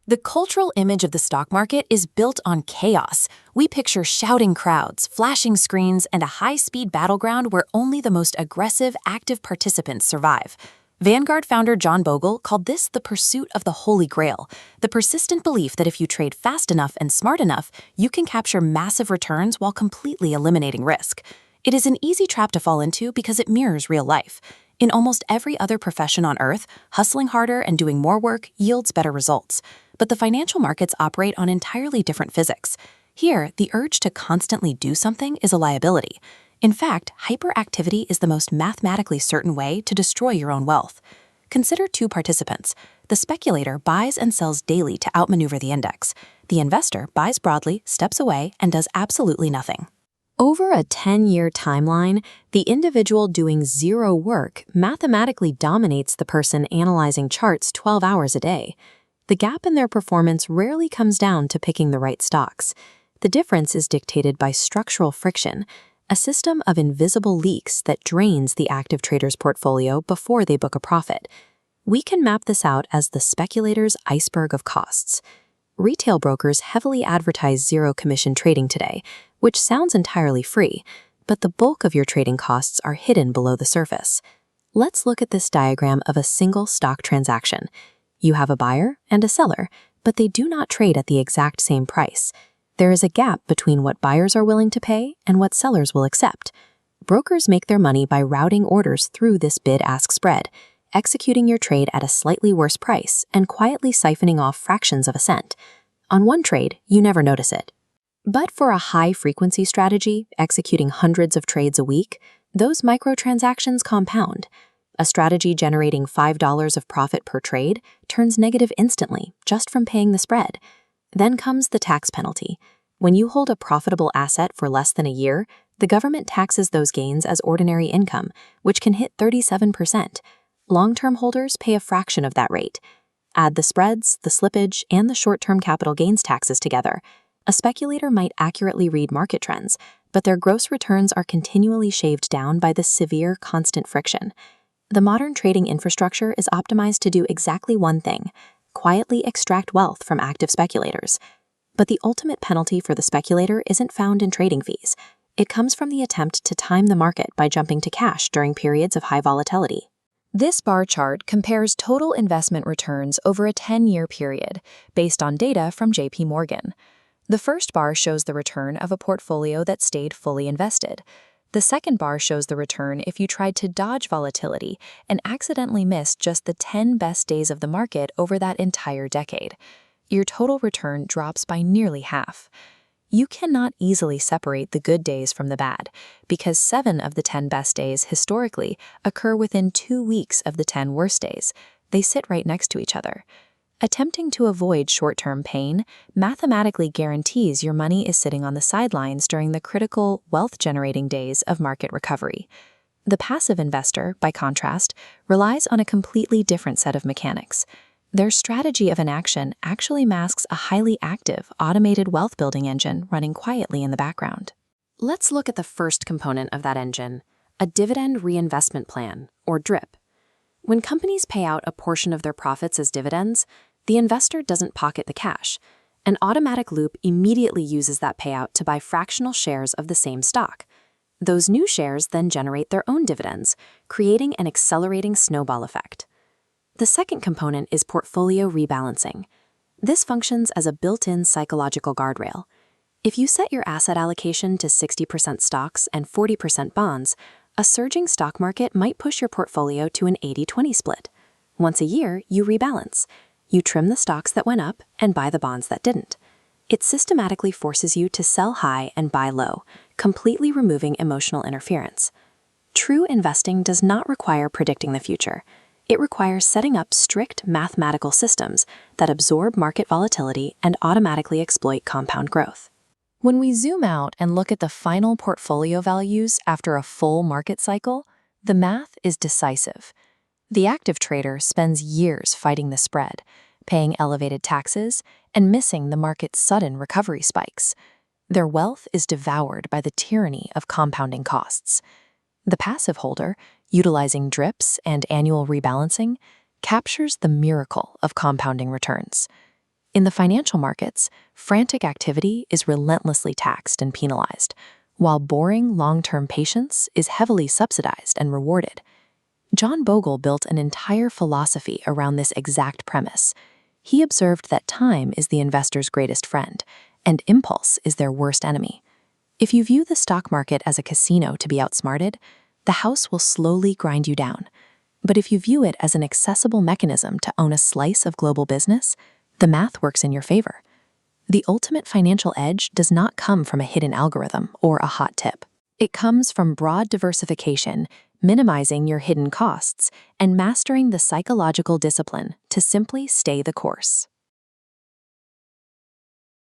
The cultural image of the stock market is built on chaos. We picture shouting crowds, flashing screens, and a high-speed battleground where only the most aggressive, active participants survive. Vanguard founder John Bogle called this the pursuit of the Holy Grail, the persistent belief that if you trade fast enough and smart enough, you can capture massive returns while completely eliminating risk. It is an easy trap to fall into because it mirrors real life. In almost every other profession on Earth, hustling harder and doing more work yields better results. But the financial markets operate on entirely different physics. Here, the urge to constantly do something is a liability. In fact, hyperactivity is the most mathematically certain way to destroy your own wealth. Consider two participants. The speculator buys and sells daily to outmaneuver the index. The investor buys broadly, steps away, and does absolutely nothing. Over a 10-year timeline, the individual doing zero work mathematically dominates the person analyzing charts 12 hours a day. The gap in their performance rarely comes down to picking the right stocks. The difference is dictated by structural friction, a system of invisible leaks that drains the active trader's portfolio before they book a profit. We can map this out as the speculator's iceberg of costs. Retail brokers heavily advertise zero-commission trading today, which sounds entirely free, but the bulk of your trading costs are hidden below the surface. Let's look at this diagram of a single stock transaction. You have a buyer and a seller, but they do not trade at the exact same price. There is a gap between what buyers are willing to pay and what sellers will accept. Brokers make their money by routing orders through this bid-ask spread, executing your trade at a slightly worse price and quietly siphoning off fractions of a cent. On one trade, you never notice it. But for a high-frequency strategy, executing hundreds of trades a week, those microtransactions compound. A strategy generating $5 of profit per trade turns negative instantly, just from paying the spread. Then comes the tax penalty. When you hold a profitable asset for less than a year, the government taxes those gains as ordinary income, which can hit 37%. Long-term holders pay a fraction of that rate. Add the spreads, the slippage, and the short-term capital gains taxes together. A speculator might accurately read market trends, but their gross returns are continually shaved down by the severe, constant friction. The modern trading infrastructure is optimized to do exactly one thing: quietly extract wealth from active speculators. But the ultimate penalty for the speculator isn't found in trading fees. It comes from the attempt to time the market by jumping to cash during periods of high volatility. This bar chart compares total investment returns over a 10-year period, based on data from JP Morgan. The first bar shows the return of a portfolio that stayed fully invested. The second bar shows the return if you tried to dodge volatility and accidentally missed just the 10 best days of the market over that entire decade. Your total return drops by nearly half. You cannot easily separate the good days from the bad, because 7 of the 10 best days historically occur within 2 weeks of the 10 worst days. They sit right next to each other. Attempting to avoid short-term pain mathematically guarantees your money is sitting on the sidelines during the critical, wealth-generating days of market recovery. The passive investor, by contrast, relies on a completely different set of mechanics. Their strategy of inaction actually masks a highly active, automated wealth-building engine running quietly in the background. Let's look at the first component of that engine, a dividend reinvestment plan, or DRIP. When companies pay out a portion of their profits as dividends, the investor doesn't pocket the cash. An automatic loop immediately uses that payout to buy fractional shares of the same stock. Those new shares then generate their own dividends, creating an accelerating snowball effect. The second component is portfolio rebalancing. This functions as a built-in psychological guardrail. If you set your asset allocation to 60% stocks and 40% bonds, a surging stock market might push your portfolio to an 80-20 split. Once a year, you rebalance. You trim the stocks that went up and buy the bonds that didn't. It systematically forces you to sell high and buy low, completely removing emotional interference. True investing does not require predicting the future. It requires setting up strict mathematical systems that absorb market volatility and automatically exploit compound growth. When we zoom out and look at the final portfolio values after a full market cycle, the math is decisive. The active trader spends years fighting the spread, paying elevated taxes, and missing the market's sudden recovery spikes. Their wealth is devoured by the tyranny of compounding costs. The passive holder, utilizing DRIPs and annual rebalancing, captures the miracle of compounding returns. In the financial markets, frantic activity is relentlessly taxed and penalized, while boring long-term patience is heavily subsidized and rewarded. John Bogle built an entire philosophy around this exact premise. He observed that time is the investor's greatest friend, and impulse is their worst enemy. If you view the stock market as a casino to be outsmarted, the house will slowly grind you down. But if you view it as an accessible mechanism to own a slice of global business, the math works in your favor. The ultimate financial edge does not come from a hidden algorithm or a hot tip. It comes from broad diversification, minimizing your hidden costs, and mastering the psychological discipline to simply stay the course.